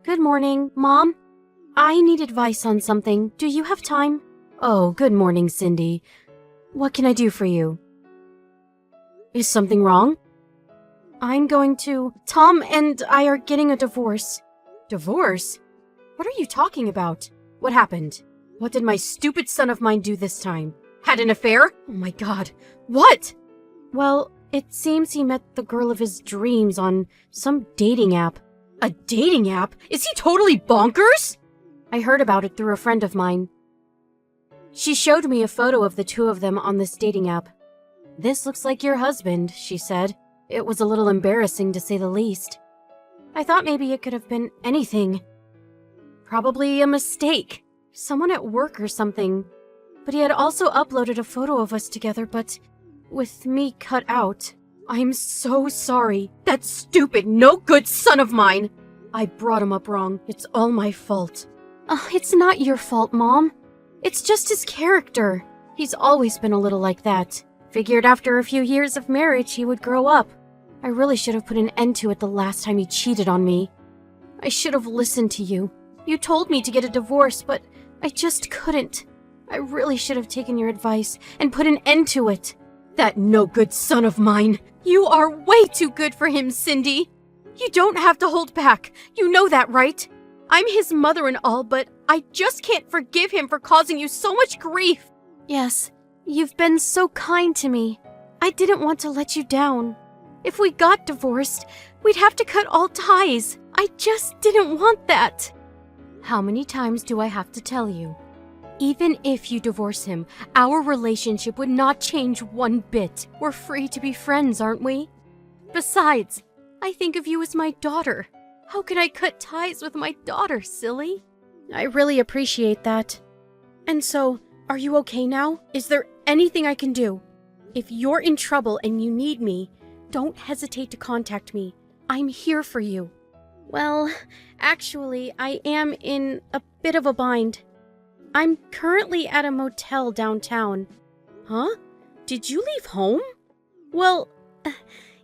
Good morning, Mom. I need advice on something. Do you have time? Oh, good morning, Cindy. What can I do for you? Is something wrong? Tom and I are getting a divorce. Divorce? What are you talking about? What happened? What did my stupid son of mine do this time? Had an affair? Oh my god. What? Well, it seems he met the girl of his dreams on some dating app. A dating app? Is he totally bonkers? I heard about it through a friend of mine. She showed me a photo of the two of them on this dating app. This looks like your husband, she said. It was a little embarrassing to say the least. I thought maybe it could have been anything. Probably a mistake. Someone at work or something. But he had also uploaded a photo of us together, but with me cut out. I'm so sorry. That stupid, no good son of mine. I brought him up wrong. It's all my fault. It's not your fault, Mom. It's just his character. He's always been a little like that. Figured after a few years of marriage he would grow up. I really should have put an end to it the last time he cheated on me. I should have listened to you. You told me to get a divorce, but I just couldn't. I really should have taken your advice and put an end to it. That no-good son of mine. You are way too good for him, Cindy. You don't have to hold back. You know that, right? I'm his mother and all, but I just can't forgive him for causing you so much grief. Yes, you've been so kind to me. I didn't want to let you down. If we got divorced, we'd have to cut all ties. I just didn't want that. How many times do I have to tell you? Even if you divorce him, our relationship would not change one bit. We're free to be friends, aren't we? Besides, I think of you as my daughter. How can I cut ties with my daughter, silly? I really appreciate that. And so, are you okay now? Is there anything I can do? If you're in trouble and you need me, don't hesitate to contact me. I'm here for you. Well, actually, I am in a bit of a bind. I'm currently at a motel downtown. Huh? Did you leave home? Well,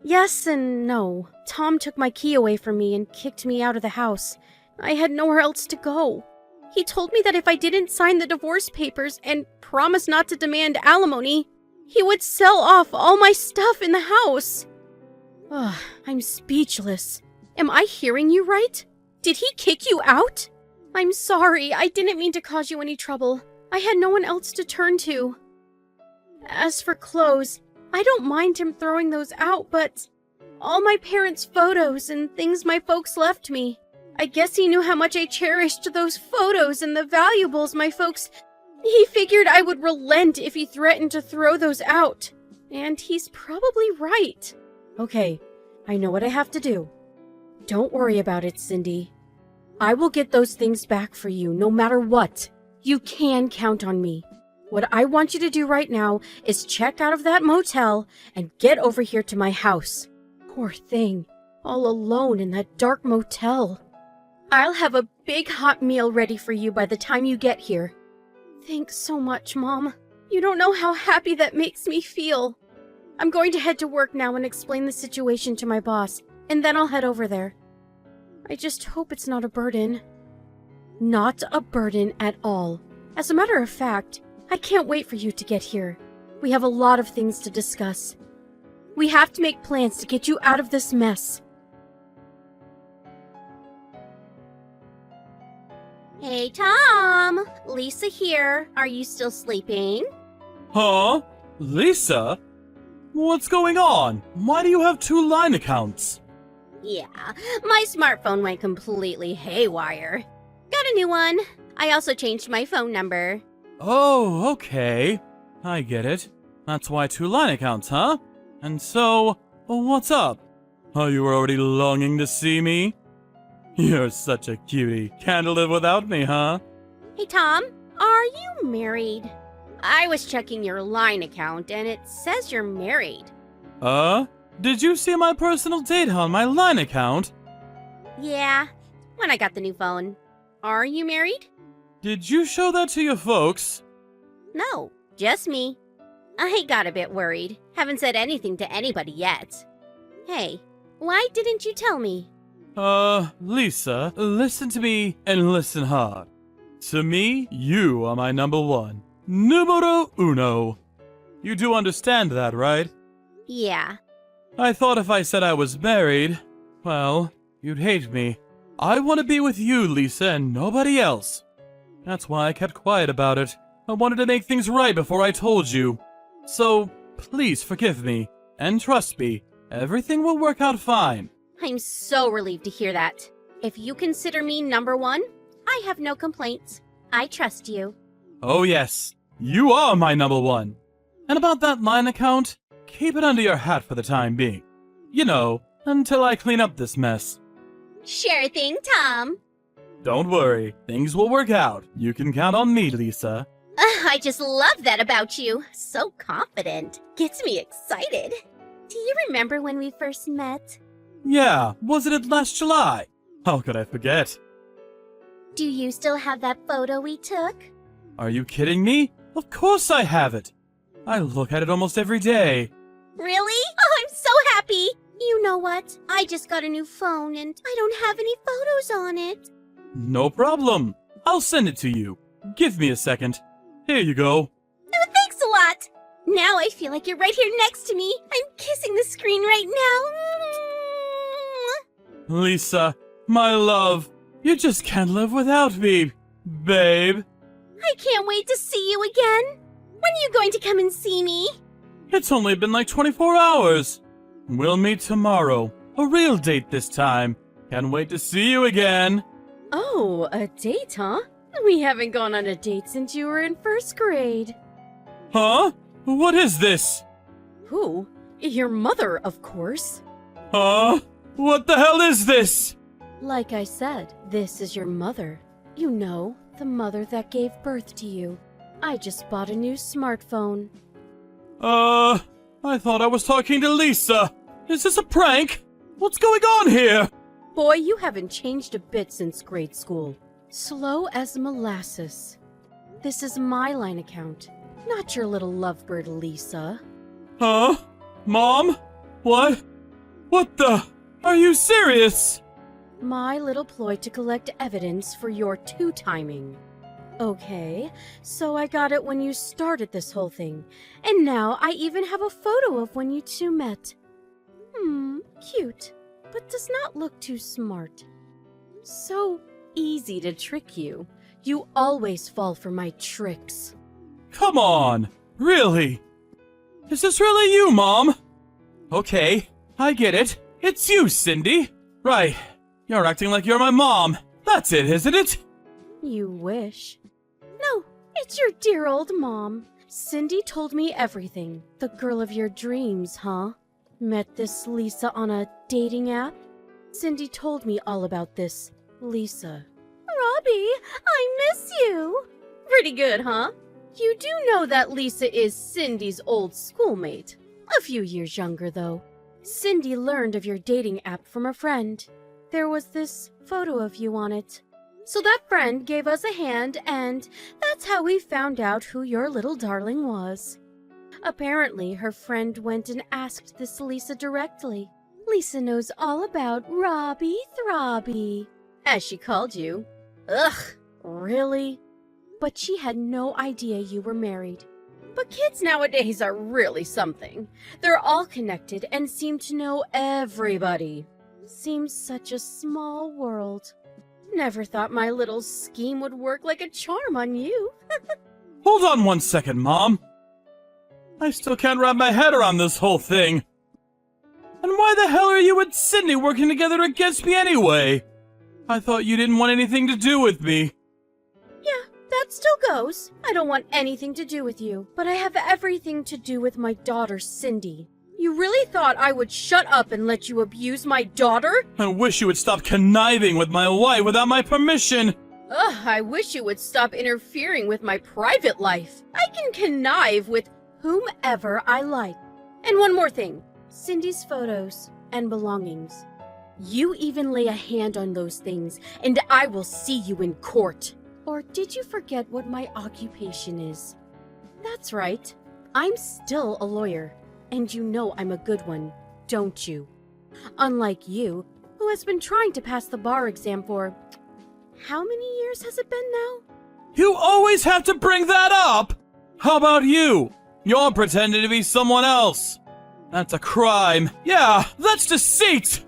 yes and no. Tom took my key away from me and kicked me out of the house. I had nowhere else to go. He told me that if I didn't sign the divorce papers and promise not to demand alimony, he would sell off all my stuff in the house. Ugh, I'm speechless. Am I hearing you right? Did he kick you out? I'm sorry, I didn't mean to cause you any trouble. I had no one else to turn to. As for clothes, I don't mind him throwing those out, but all my parents' photos and things my folks left me. I guess he knew how much I cherished those photos and the valuables my folks... He figured I would relent if he threatened to throw those out. And he's probably right. Okay, I know what I have to do. Don't worry about it, Cindy. I will get those things back for you, no matter what. You can count on me. What I want you to do right now is check out of that motel and get over here to my house. Poor thing, all alone in that dark motel. I'll have a big hot meal ready for you by the time you get here. Thanks so much, Mom. You don't know how happy that makes me feel. I'm going to head to work now and explain the situation to my boss, and then I'll head over there. I just hope it's not a burden. Not a burden at all. As a matter of fact, I can't wait for you to get here. We have a lot of things to discuss. We have to make plans to get you out of this mess. Hey, Tom! Lisa here. Are you still sleeping? Huh? Lisa? What's going on? Why do you have 2 line accounts? Yeah, my smartphone went completely haywire. Got a new one. I also changed my phone number. Oh, okay. I get it. That's why 2 line accounts, huh? And so, what's up? Are you already longing to see me? You're such a cutie. Can't live without me, huh? Hey, Tom, are you married? I was checking your line account and it says you're married. Did you see my personal data on my line account? Yeah, when I got the new phone. Are you married? Did you show that to your folks? No, just me. I got a bit worried. Haven't said anything to anybody yet. Hey, why didn't you tell me? Lisa, listen to me and listen hard. To me, you are my number one. Numero uno. You do understand that, right? Yeah. I thought if I said I was married, well, you'd hate me. I want to be with you, Lisa, and nobody else. That's why I kept quiet about it. I wanted to make things right before I told you. So, please forgive me, and trust me, everything will work out fine. I'm so relieved to hear that. If you consider me number one, I have no complaints. I trust you. Oh yes, you are my number one. And about that line account, keep it under your hat for the time being. You know, until I clean up this mess. Sure thing, Tom. Don't worry, things will work out. You can count on me, Lisa. I just love that about you. So confident. Gets me excited. Do you remember when we first met? Yeah, wasn't it last July? How could I forget? Do you still have that photo we took? Are you kidding me? Of course I have it. I look at it almost every day. Really? Oh, I'm so happy. You know what? I just got a new phone and I don't have any photos on it. No problem. I'll send it to you. Give me a second. Here you go. Oh, thanks a lot. Now I feel like you're right here next to me. I'm kissing the screen right now. Lisa, my love, you just can't live without me, babe. I can't wait to see you again. When are you going to come and see me? It's only been like 24 hours. We'll meet tomorrow. A real date this time. Can't wait to see you again. Oh, a date, huh? We haven't gone on a date since you were in first grade. Huh? What is this? Who? Your mother, of course. Huh? What the hell is this? Like I said, this is your mother. You know, the mother that gave birth to you. I just bought a new smartphone. I thought I was talking to Lisa. Is this a prank? What's going on here? Boy, you haven't changed a bit since grade school. Slow as molasses. This is my line account, not your little lovebird Lisa. Huh? Mom? What? What the? Are you serious? My little ploy to collect evidence for your two-timing. Okay, so I got it when you started this whole thing, and now I even have a photo of when you two met. Cute, but does not look too smart. So easy to trick you. You always fall for my tricks. Come on! Really? Is this really you, Mom? Okay, I get it. It's you, Cindy. Right. You're acting like you're my mom. That's it, isn't it? You wish. No, it's your dear old mom. Cindy told me everything. The girl of your dreams, huh? Met this Lisa on a dating app? Cindy told me all about this Lisa. Robbie, I miss you. Pretty good, huh? You do know that Lisa is Cindy's old schoolmate. A few years younger, though. Cindy learned of your dating app from a friend. There was this photo of you on it. So that friend gave us a hand, and that's how we found out who your little darling was. Apparently, her friend went and asked this Lisa directly. Lisa knows all about Robbie Throbby, as she called you. Ugh, really? But she had no idea you were married. But kids nowadays are really something. They're all connected and seem to know everybody. Seems such a small world. Never thought my little scheme would work like a charm on you. Hold on 1 second, Mom. I still can't wrap my head around this whole thing. And why the hell are you and Cindy working together against me anyway? I thought you didn't want anything to do with me. Yeah, that still goes. I don't want anything to do with you, but I have everything to do with my daughter, Cindy. You really thought I would shut up and let you abuse my daughter? I wish you would stop conniving with my wife without my permission. Ugh, I wish you would stop interfering with my private life. I can connive with whomever I like. And one more thing, Cindy's photos and belongings. You even lay a hand on those things, and I will see you in court. Or did you forget what my occupation is? That's right, I'm still a lawyer. And you know I'm a good one, don't you? Unlike you, who has been trying to pass the bar exam for... How many years has it been now? You always have to bring that up! How about you? You're pretending to be someone else. That's a crime. Yeah, that's deceit!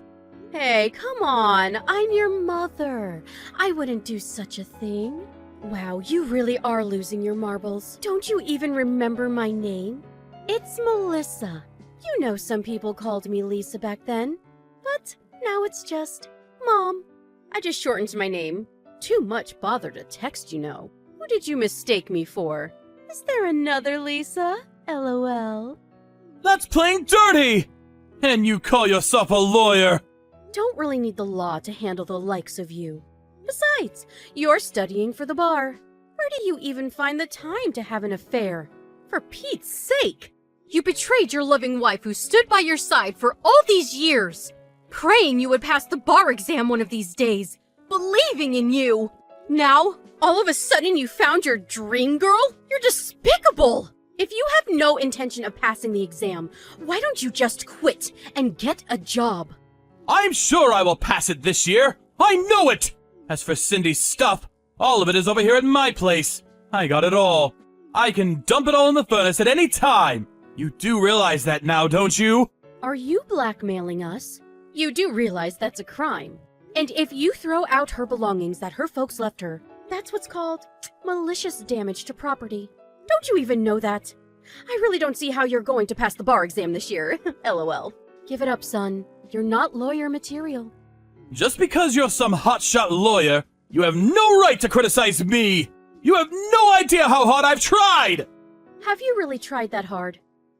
Hey, come on. I'm your mother. I wouldn't do such a thing. Wow, you really are losing your marbles. Don't you even remember my name? It's Melissa. You know some people called me Lisa back then. But now it's just Mom. I just shortened my name. Too much bother to text, you know. Who did you mistake me for? Is there another Lisa? LOL. That's playing dirty! And you call yourself a lawyer! Don't really need the law to handle the likes of you. Besides, you're studying for the bar. Where do you even find the time to have an affair? For Pete's sake! You betrayed your loving wife who stood by your side for all these years, praying you would pass the bar exam one of these days, believing in you. Now, all of a sudden you found your dream girl? You're despicable! If you have no intention of passing the exam, why don't you just quit and get a job? I'm sure I will pass it this year! I know it! As for Cindy's stuff, all of it is over here at my place. I got it all. I can dump it all in the furnace at any time. You do realize that now, don't you? Are you blackmailing us? You do realize that's a crime. And if you throw out her belongings that her folks left her, that's what's called malicious damage to property. Don't you even know that? I really don't see how you're going to pass the bar exam this year. LOL. Give it up, son. You're not lawyer material. Just because you're some hotshot lawyer, you have no right to criticize me! You have no idea how hard I've tried! Have you really tried that hard?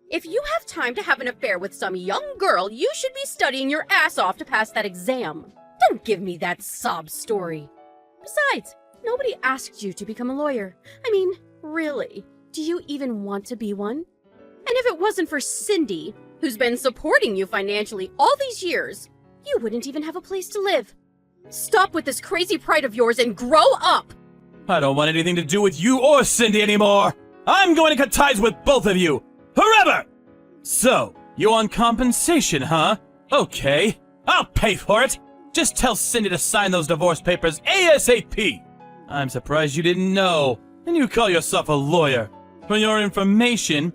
If you have time to have an affair with some young girl, you should be studying your ass off to pass that exam. Don't give me that sob story. Besides, nobody asked you to become a lawyer. I mean, really, do you even want to be one? And if it wasn't for Cindy, who's been supporting you financially all these years, you wouldn't even have a place to live. Stop with this crazy pride of yours and grow up! I don't want anything to do with you or Cindy anymore! I'm going to cut ties with both of you! Forever! So, you want compensation, huh? Okay, I'll pay for it! Just tell Cindy to sign those divorce papers ASAP! I'm surprised you didn't know, and you call yourself a lawyer. For your information,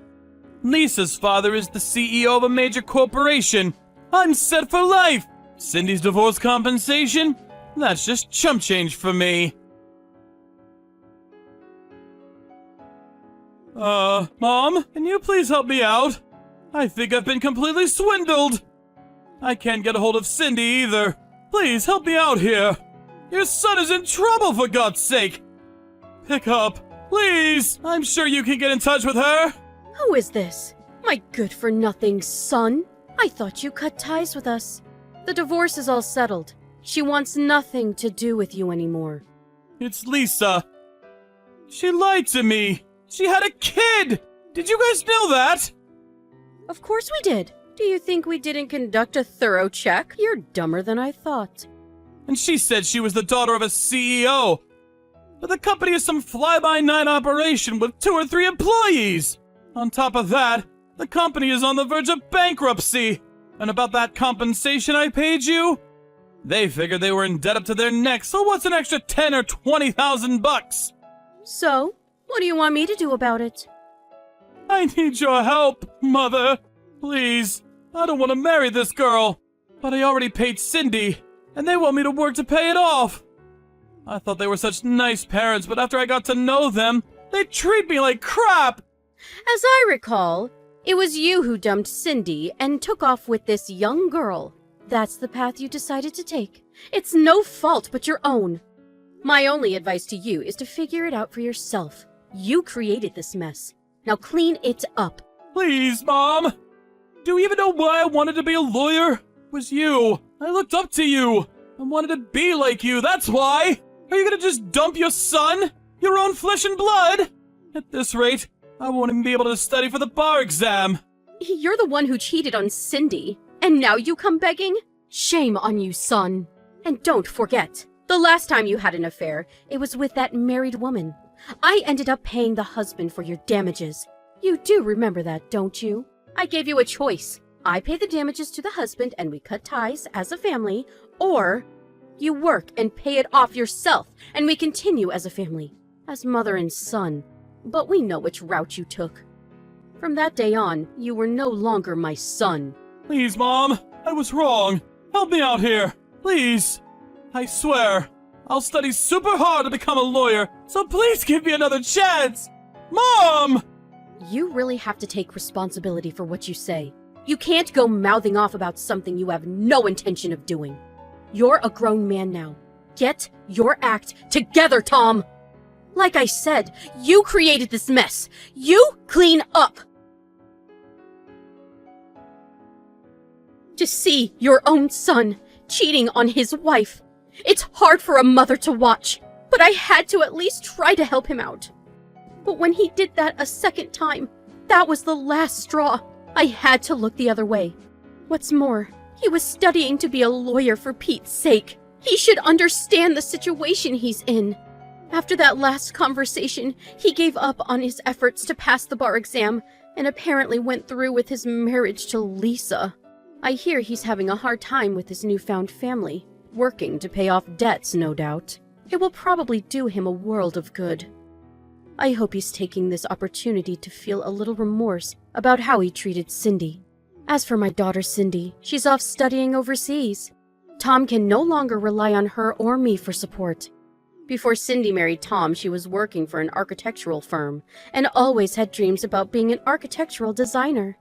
Lisa's father is the CEO of a major corporation. I'm set for life! Cindy's divorce compensation? That's just chump change for me. Mom, can you please help me out? I think I've been completely swindled. I can't get a hold of Cindy either. Please help me out here. Your son is in trouble, for God's sake. Pick up, please. I'm sure you can get in touch with her. Who is this? My good-for-nothing son? I thought you cut ties with us. The divorce is all settled. She wants nothing to do with you anymore. It's Lisa. She lied to me. She had a kid! Did you guys know that? Of course we did. Do you think we didn't conduct a thorough check? You're dumber than I thought. And she said she was the daughter of a CEO. But the company is some fly-by-night operation with 2 or 3 employees. On top of that, the company is on the verge of bankruptcy. And about that compensation I paid you? They figured they were in debt up to their necks, so what's an extra 10 or 20,000 bucks? So, what do you want me to do about it? I need your help, Mother. Please. I don't want to marry this girl. But I already paid Cindy, and they want me to work to pay it off. I thought they were such nice parents, but after I got to know them, they treat me like crap. As I recall, it was you who dumped Cindy and took off with this young girl. That's the path you decided to take. It's no fault but your own. My only advice to you is to figure it out for yourself. You created this mess. Now clean it up. Please, Mom. Do you even know why I wanted to be a lawyer? It was you. I looked up to you. I wanted to be like you, that's why. Are you gonna just dump your son? Your own flesh and blood? At this rate, I won't even be able to study for the bar exam. You're the one who cheated on Cindy, and now you come begging? Shame on you, son. And don't forget, the last time you had an affair, it was with that married woman. I ended up paying the husband for your damages. You do remember that, don't you? I gave you a choice. I pay the damages to the husband and we cut ties as a family, or you work and pay it off yourself and we continue as a family, as mother and son. But we know which route you took. From that day on, you were no longer my son. Please, Mom, I was wrong. Help me out here, please. I swear, I'll study super hard to become a lawyer, so please give me another chance. Mom! You really have to take responsibility for what you say. You can't go mouthing off about something you have no intention of doing. You're a grown man now. Get your act together, Tom! Like I said, you created this mess. You clean up! To see your own son cheating on his wife. It's hard for a mother to watch, but I had to at least try to help him out. But when he did that a second time, that was the last straw. I had to look the other way. What's more, he was studying to be a lawyer for Pete's sake. He should understand the situation he's in. After that last conversation, he gave up on his efforts to pass the bar exam and apparently went through with his marriage to Lisa. I hear he's having a hard time with his newfound family, working to pay off debts, no doubt. It will probably do him a world of good. I hope he's taking this opportunity to feel a little remorse about how he treated Cindy. As for my daughter Cindy, she's off studying overseas. Tom can no longer rely on her or me for support. Before Cindy married Tom, she was working for an architectural firm and always had dreams about being an architectural designer.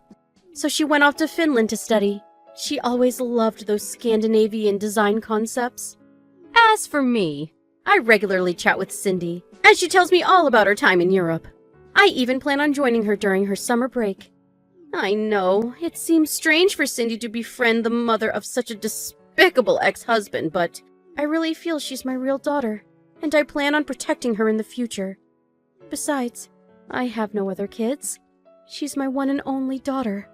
So she went off to Finland to study. She always loved those Scandinavian design concepts. As for me, I regularly chat with Cindy, and she tells me all about her time in Europe. I even plan on joining her during her summer break. I know, it seems strange for Cindy to befriend the mother of such a despicable ex-husband, but I really feel she's my real daughter, and I plan on protecting her in the future. Besides, I have no other kids. She's my one and only daughter.